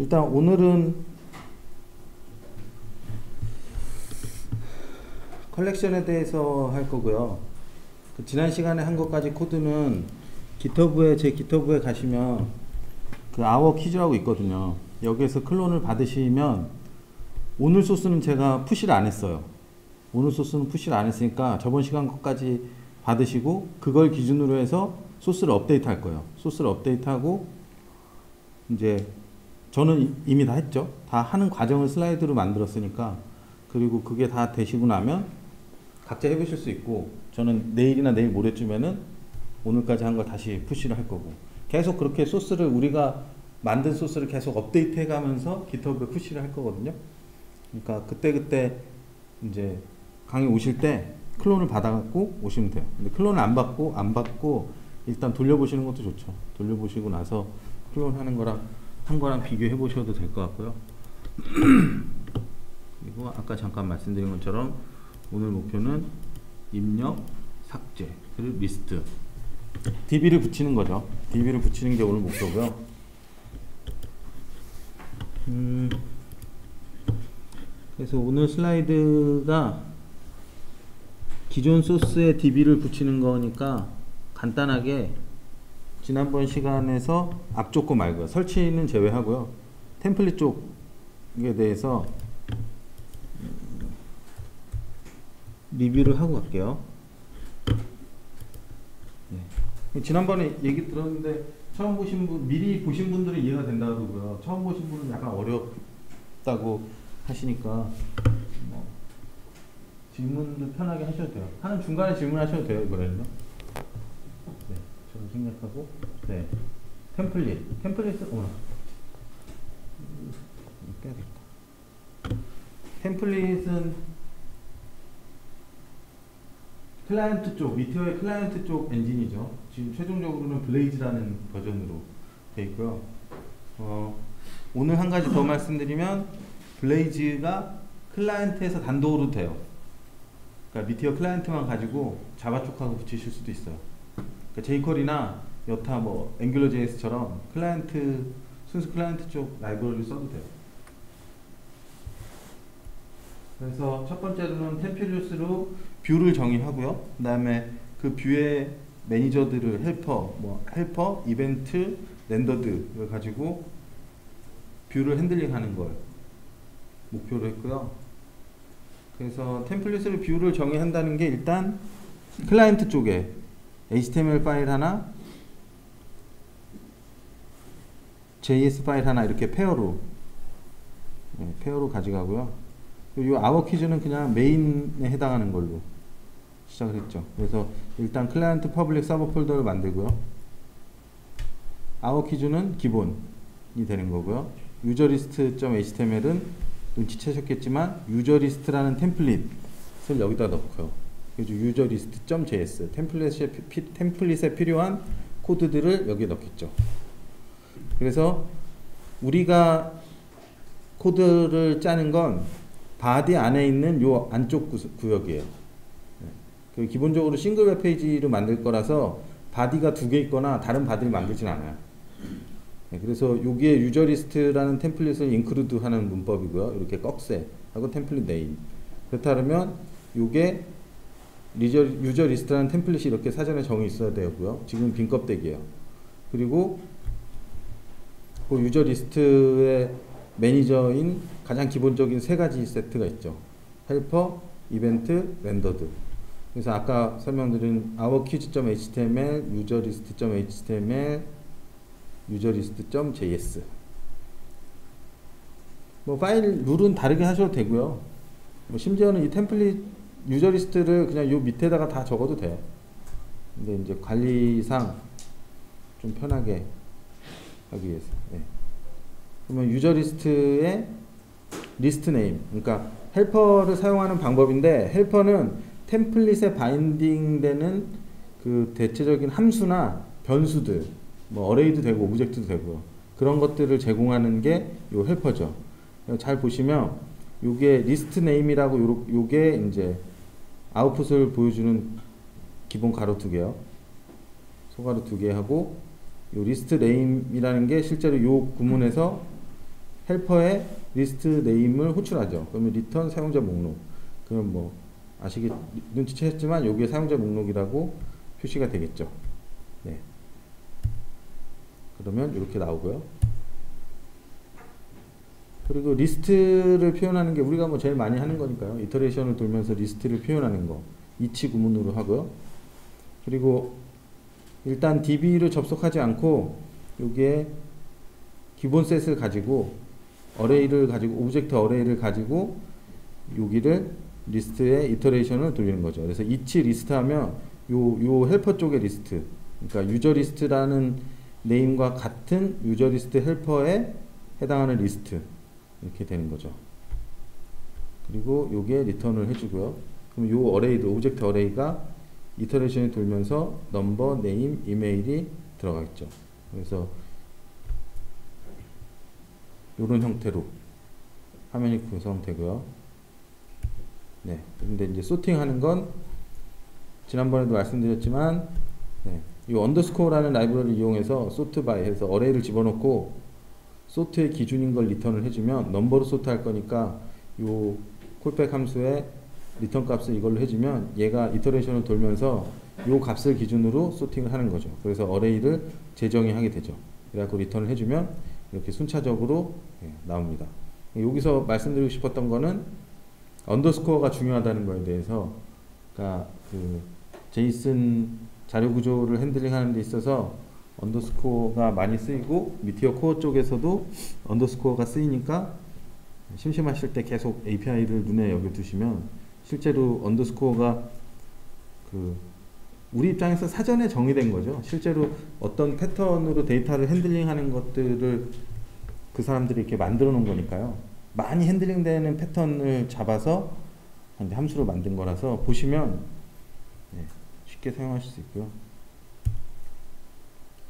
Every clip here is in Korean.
일단 오늘은 컬렉션에 대해서 할 거고요. 지난 시간에 한 것까지 코드는 제 GitHub에 가시면 그 our 퀴즈라고 있거든요. 여기에서 클론을 받으시면 오늘 소스는 제가 푸시를 안 했어요. 오늘 소스는 푸시를 안 했으니까 저번 시간 것까지 받으시고 그걸 기준으로 해서 소스를 업데이트 할 거예요. 소스를 업데이트하고 이제 저는 이미 다 했죠. 다 하는 과정을 슬라이드로 만들었으니까. 그리고 그게 다 되시고 나면 각자 해보실 수 있고, 저는 내일이나 내일 모레쯤에는 오늘까지 한 걸 다시 푸시를 할 거고, 계속 그렇게 소스를 우리가 만든 소스를 계속 업데이트 해가면서 GitHub에 푸시를 할 거거든요. 그러니까 그때 이제 강의 오실 때 클론을 받아갖고 오시면 돼요. 근데 클론을 안 받고 일단 돌려보시는 것도 좋죠. 돌려보시고 나서 클론 하는 거랑 한 거랑 비교해 보셔도 될 것 같고요. 그리고 아까 잠깐 말씀드린 것처럼 오늘 목표는 입력, 삭제, 그리고 리스트, DB를 붙이는 거죠. DB를 붙이는 게 오늘 목표고요. 그래서 오늘 슬라이드가 기존 소스에 DB를 붙이는 거니까 간단하게 지난번 시간에서 앞쪽 거 말고요. 설치는 제외하고요. 템플릿 쪽에 대해서 리뷰를 하고 갈게요. 네. 지난번에 얘기 들었는데 처음 보신 분, 미리 보신 분들은 이해가 된다고 그러고요. 처음 보신 분은 약간 어렵다고 하시니까 뭐 질문도 편하게 하셔도 돼요. 하는 중간에 질문하셔도 돼요. 이거는요. 네, 저는 생략하고, 네, 템플릿은 빼야겠다. 템플릿은 클라이언트 쪽, 미티어의 클라이언트 쪽 엔진이죠. 지금 최종적으로는 블레이즈라는 버전으로 되어 있고요. 오늘 한 가지 더 말씀드리면 블레이즈가 클라이언트에서 단독으로 돼요. 그러니까 미티어 클라이언트만 가지고 자바 쪽하고 붙이실 수도 있어요. 그러니까 jQuery나 여타 뭐 앵귤러.js처럼 순수 클라이언트 쪽 라이브러리를 써도 돼요. 그래서 첫 번째로는 템플릿으로 뷰를 정의하고요. 그 다음에 그 뷰의 매니저들을 헬퍼, 이벤트, 렌더드를 가지고 뷰를 핸들링하는 걸 목표로 했고요. 그래서 템플릿으로 뷰를 정의한다는 게 일단 클라이언트 쪽에 HTML 파일 하나, JS 파일 하나 이렇게 페어로 가져가고요. 이 our 퀴즈는 그냥 메인에 해당하는 걸로 시작을 했죠. 그래서 일단 클라이언트 퍼블릭 서버 폴더를 만들고요. our 퀴즈는 기본이 되는 거고요. userlist.html은 눈치채셨겠지만 userlist라는 템플릿을 여기다 넣고요. 그래서 userlist.js 템플릿에 필요한 코드들을 여기에 넣겠죠. 그래서 우리가 코드를 짜는 건 바디 안에 있는 요 안쪽 구역이에요. 그 기본적으로 싱글 웹페이지를 만들 거라서 바디가 두 개 있거나 다른 바디를 만들진 않아요. 그래서 여기에 유저리스트라는 템플릿을 인크루드 하는 문법이고요. 이렇게 꺽쇠 하고 템플릿 네임. 그렇다면 요게 유저리스트라는 템플릿이 이렇게 사전에 정의 있어야 되고요. 지금 빈 껍데기예요. 그리고 그 유저리스트의 매니저인 가장 기본적인 세 가지 세트가 있죠. 헬퍼, 이벤트, 렌더드. 그래서 아까 설명드린 ourquiz.html, userlist.html, userlist.js. 뭐 파일 룰은 다르게 하셔도 되고요. 뭐 심지어는 이 템플릿 유저리스트를 그냥 요 밑에다가 다 적어도 돼요. 근데 이제 관리상 좀 편하게 하기 위해서. 네. 그러면 유저리스트의 리스트 네임, 그러니까 헬퍼를 사용하는 방법인데, 헬퍼는 템플릿에 바인딩되는 그 대체적인 함수나 변수들, 뭐 어레이도 되고 오브젝트도 되고 그런 것들을 제공하는 게 요 헬퍼죠. 잘 보시면 요게 리스트 네임이라고 요게 이제 아웃풋을 보여주는 기본 가로 두 개요. 소가로 두 개 하고 요 리스트 네임이라는 게 실제로 요 구문에서 헬퍼에 리스트 네임을 호출하죠. 그러면 리턴 사용자 목록. 그럼 뭐 눈치채셨지만 여기에 사용자 목록이라고 표시가 되겠죠. 네. 그러면 이렇게 나오고요. 그리고 리스트를 표현하는 게 우리가 뭐 제일 많이 하는 거니까요. 이터레이션을 돌면서 리스트를 표현하는 거 이치 구문으로 하고요. 그리고 일단 DB를 접속하지 않고 여기에 기본 셋을 가지고 어레이를 가지고 오브젝트 어레이를 가지고 여기를 리스트에 이터레이션을 돌리는 거죠. 그래서 이치 리스트 하면 요 헬퍼 쪽의 리스트, 그러니까 유저 리스트라는 네임과 같은 유저 리스트 헬퍼에 해당하는 리스트 이렇게 되는 거죠. 그리고 요게 리턴을 해주고요. 그럼 요 어레이도 오브젝트 어레이가 이터레이션이 돌면서 넘버, 네임, 이메일이 들어가겠죠. 그래서 이런 형태로 화면이 구성되고요. 네. 근데 이제 소팅하는 건 지난번에도 말씀드렸지만, 네. 이 언더스코어라는 라이브러리를 이용해서 소트 바이 해서 어레이를 집어넣고 소트의 기준인 걸 리턴을 해주면 넘버로 소트할 거니까 요 콜백 함수에 리턴 값을 이걸로 해주면 얘가 이터레이션을 돌면서 요 값을 기준으로 소팅을 하는 거죠. 그래서 어레이를 재정의하게 되죠. 그래갖고 리턴을 해주면 이렇게 순차적으로 나옵니다. 여기서 말씀드리고 싶었던 거는 언더스코어가 중요하다는 거에 대해서, 그러니까 그 제이슨 자료 구조를 핸들링 하는 데 있어서 언더스코어가 많이 쓰이고 미티어 코어 쪽에서도 언더스코어가 쓰이니까 심심하실 때 계속 API를 눈에 여겨 두시면 실제로 언더스코어가 그 우리 입장에서 사전에 정의된 거죠. 실제로 어떤 패턴으로 데이터를 핸들링하는 것들을 그 사람들이 이렇게 만들어 놓은 거니까요. 많이 핸들링되는 패턴을 잡아서 함수로 만든 거라서 보시면 쉽게 사용하실 수 있고요.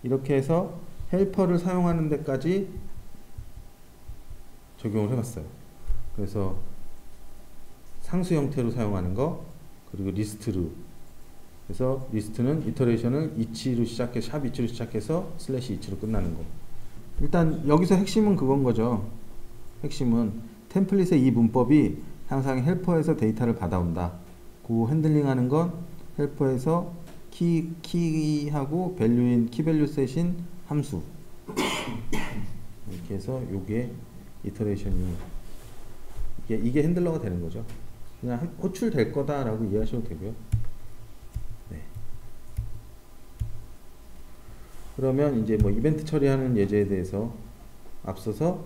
이렇게 해서 헬퍼를 사용하는 데까지 적용을 해봤어요. 그래서 상수 형태로 사용하는 거, 그리고 리스트로. 그래서 리스트는 이터레이션을 이치로 시작해 샵 이치로 시작해서 슬래시 이치로 끝나는 거. 일단 여기서 핵심은 그건 거죠. 핵심은 템플릿의 이 문법이 항상 헬퍼에서 데이터를 받아온다. 그 핸들링하는 건 헬퍼에서 키하고 밸류인 키밸류 셋인 함수. 이렇게 해서 요게 이터레이션이 이게 핸들러가 되는 거죠. 그냥 호출될 거다라고 이해하셔도 되고요. 네. 그러면 이제 뭐 이벤트 처리하는 예제에 대해서 앞서서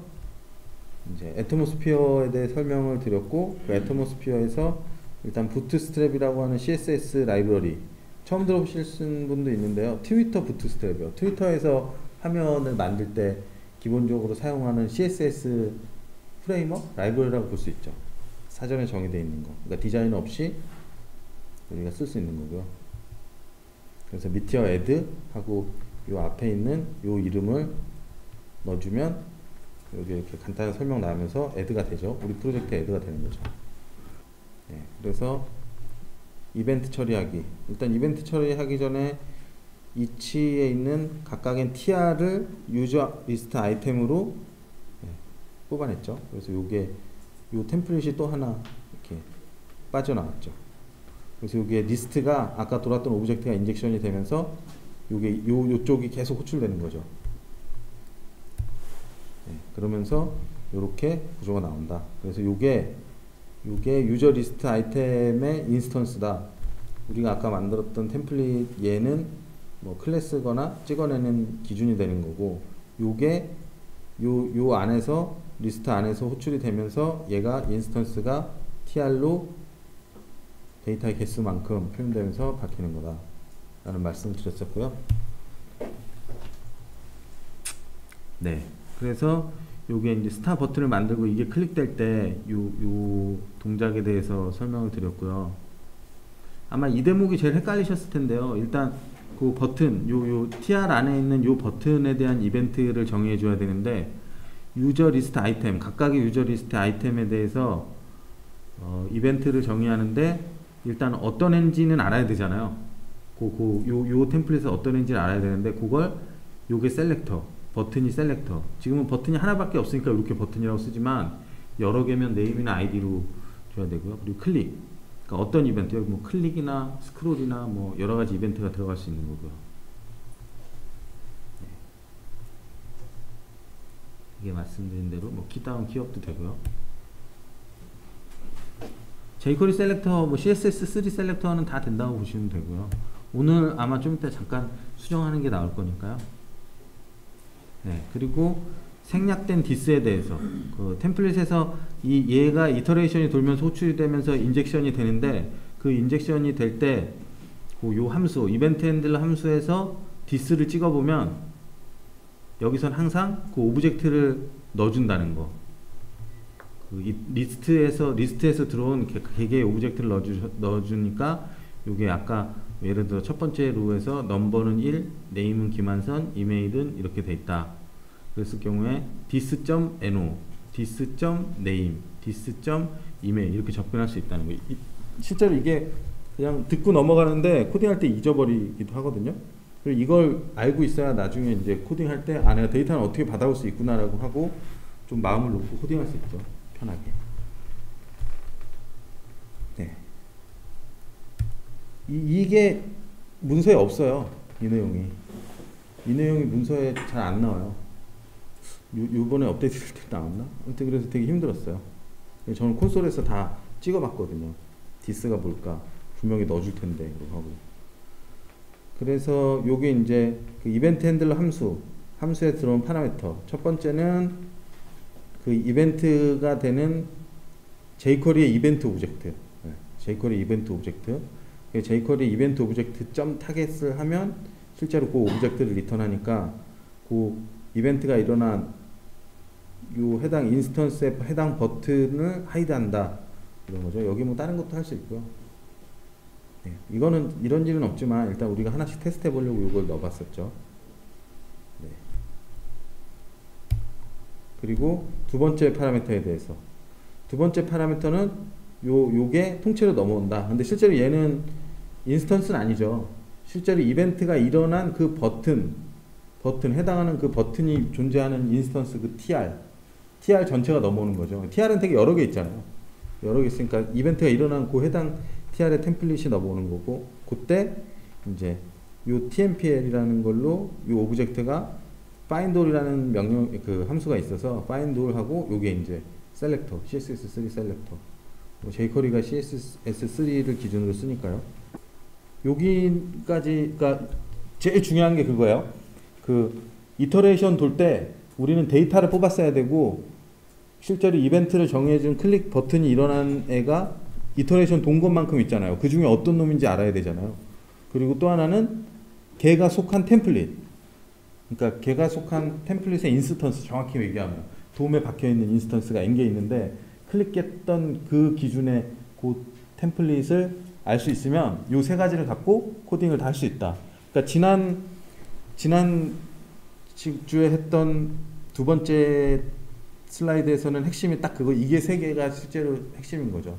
이제 애트모스피어에 대해 설명을 드렸고, 그 애트모스피어에서 일단 부트스트랩이라고 하는 CSS 라이브러리 처음 들어보실 분도 있는데요. 트위터 부트스트랩이요. 트위터에서 화면을 만들 때 기본적으로 사용하는 CSS 프레임워크 라이브러리라고 볼 수 있죠. 사전에 정의되어 있는 거. 그러니까 디자인 없이 우리가 쓸 수 있는 거고요. 그래서 미티어 애드 하고 요 앞에 있는 요 이름을 넣어주면 여기 이렇게 간단한 설명 나오면서 애드가 되죠. 우리 프로젝트 애드가 되는 거죠. 네, 그래서 이벤트 처리하기. 일단 이벤트 처리하기 전에 이치에 있는 각각의 tr을 유저 리스트 아이템으로 뽑아냈죠. 그래서 요게 요 템플릿이 또 하나 이렇게 빠져나왔죠. 그래서 요게 리스트가 아까 돌았던 오브젝트가 인젝션이 되면서 요게 요쪽이 계속 호출되는 거죠. 그러면서 요렇게 구조가 나온다. 그래서 요게 유저 리스트 아이템의 인스턴스다. 우리가 아까 만들었던 템플릿 얘는 뭐 클래스거나 찍어내는 기준이 되는 거고, 요게 요 안에서 리스트 안에서 호출이 되면서 얘가 인스턴스가 tr로 데이터의 개수만큼 표현되면서 바뀌는 거다 라는 말씀을 드렸었고요. 네, 그래서 요게 이제 스타 버튼을 만들고 이게 클릭될 때 요 동작에 대해서 설명을 드렸고요. 아마 이 대목이 제일 헷갈리셨을 텐데요. 일단 그 버튼, 요 tr 안에 있는 요 버튼에 대한 이벤트를 정의해 줘야 되는데, 유저 리스트 아이템, 각각의 유저 리스트 아이템에 대해서 이벤트를 정의하는데 일단 어떤 엔진은 알아야 되잖아요. 요 템플릿에 어떤 엔진을 알아야 되는데, 그걸 요게 셀렉터, 버튼이 셀렉터. 지금은 버튼이 하나밖에 없으니까 이렇게 버튼이라고 쓰지만 여러 개면 네임이나 아이디로 줘야 되고요. 그리고 클릭. 그러니까 어떤 이벤트, 여기 뭐 클릭이나 스크롤이나 뭐 여러 가지 이벤트가 들어갈 수 있는 거고요. 네. 이게 말씀드린 대로 뭐 키다운 키업도 되고요. jQuery 셀렉터, 뭐 CSS3 셀렉터는 다 된다고 보시면 되고요. 오늘 아마 좀 이따 잠깐 수정하는 게 나올 거니까요. 네, 그리고 생략된 디스에 대해서 그 템플릿에서 얘가 이터레이션이 돌면서 호출이 되면서 인젝션이 되는데 그 인젝션이 될 때 그 요 함수 이벤트 핸들러 함수에서 디스를 찍어보면 여기선 항상 그 오브젝트를 넣어준다는 거. 그 리스트에서 들어온 개개의 오브젝트를 넣어주니까 요게 아까 예를 들어 첫 번째 로에서 넘버는 1, 네임은 김한선, 이메일은 이렇게 돼 있다. 그랬을 경우에 dis.no, dis.name, dis.email 이렇게 접근할 수 있다는 거예요. 실제로 이게 그냥 듣고 넘어가는데 코딩할 때 잊어버리기도 하거든요. 그리고 이걸 알고 있어야 나중에 이제 코딩할 때 아, 내가 데이터는 어떻게 받아올 수 있구나라고 하고 좀 마음을 놓고 코딩할 수 있죠. 편하게. 네. 이게 문서에 없어요. 이 내용이 문서에 잘 안 나와요. 요번에 업데이트 될 때 나왔나? 아무튼 그래서 되게 힘들었어요. 저는 콘솔에서 다 찍어봤거든요. 디스가 뭘까? 분명히 넣어줄 텐데 하고. 그래서 요게 이제 그 이벤트 핸들러 함수에 들어온 파라미터. 첫 번째는 그 이벤트가 되는 jQuery의 이벤트 오브젝트. 네, jQuery 이벤트 오브젝트. jQuery 이벤트 오브젝트 점 타겟을 하면 실제로 그 오브젝트를 리턴하니까 그 이벤트가 일어난 요 해당 인스턴스에 해당 버튼을 하이드한다 이런 거죠. 여기 뭐 다른 것도 할 수 있고요. 네, 이거는 이런 일은 없지만 일단 우리가 하나씩 테스트해 보려고 이걸 넣어봤었죠. 네. 그리고 두 번째 파라미터에 대해서 두 번째 파라미터는 요게 통째로 넘어온다. 근데 실제로 얘는 인스턴스는 아니죠. 실제로 이벤트가 일어난 그 버튼 해당하는 그 버튼이 존재하는 인스턴스 그 TR 전체가 넘어오는 거죠. TR은 되게 여러 개 있잖아요. 여러 개 있으니까 이벤트가 일어난 그 해당 TR의 템플릿이 넘어오는 거고 그때 이제 요 TMPL이라는 걸로 요 오브젝트가 findAll이라는 명령 그 함수가 있어서 findAll하고 요게 이제 셀렉터 CSS3 셀렉터 뭐 jQuery가 CSS3를 기준으로 쓰니까요. 여기까지가 제일 중요한 게 그거예요. 그 이터레이션 돌 때 우리는 데이터를 뽑았어야 되고 실제로 이벤트를 정해준 클릭 버튼이 일어난 애가 이터레이션 돈 것만큼 있잖아요. 그 중에 어떤 놈인지 알아야 되잖아요. 그리고 또 하나는 걔가 속한 템플릿. 그러니까 걔가 속한 템플릿의 인스턴스 정확히 얘기하면 돔에 박혀있는 인스턴스가 N개 있는데 클릭했던 그 기준의 그 템플릿을 알 수 있으면 요 세 가지를 갖고 코딩을 다 할 수 있다. 그러니까 지난 주에 했던 두 번째 슬라이드에서는 핵심이 딱 그거 이게 세 개가 실제로 핵심인 거죠.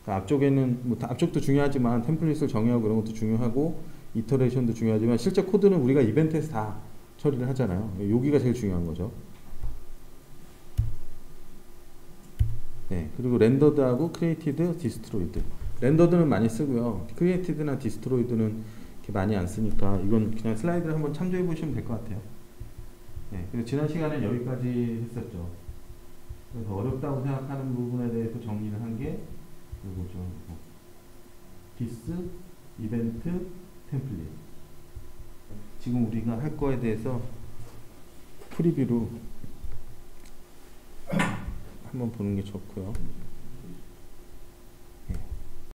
그러니까 앞쪽에는 뭐 앞쪽도 중요하지만 템플릿을 정의하고 그런 것도 중요하고 이터레이션도 중요하지만 실제 코드는 우리가 이벤트에서 다 처리를 하잖아요. 여기가 제일 중요한 거죠. 네, 그리고 렌더드하고 크리에이티드, 디스트로이드. 렌더드는 많이 쓰고요. 크리에이티드나 디스트로이드는 이렇게 많이 안 쓰니까 이건 그냥 슬라이드를 한번 참조해 보시면 될 것 같아요. 네, 그래서 지난 시간에 여기까지 했었죠. 그래서 어렵다고 생각하는 부분에 대해서 정리를 한 게 이거죠. 디스, 이벤트, 템플릿. 지금 우리가 할 거에 대해서 프리뷰로 한번 보는 게 좋고요.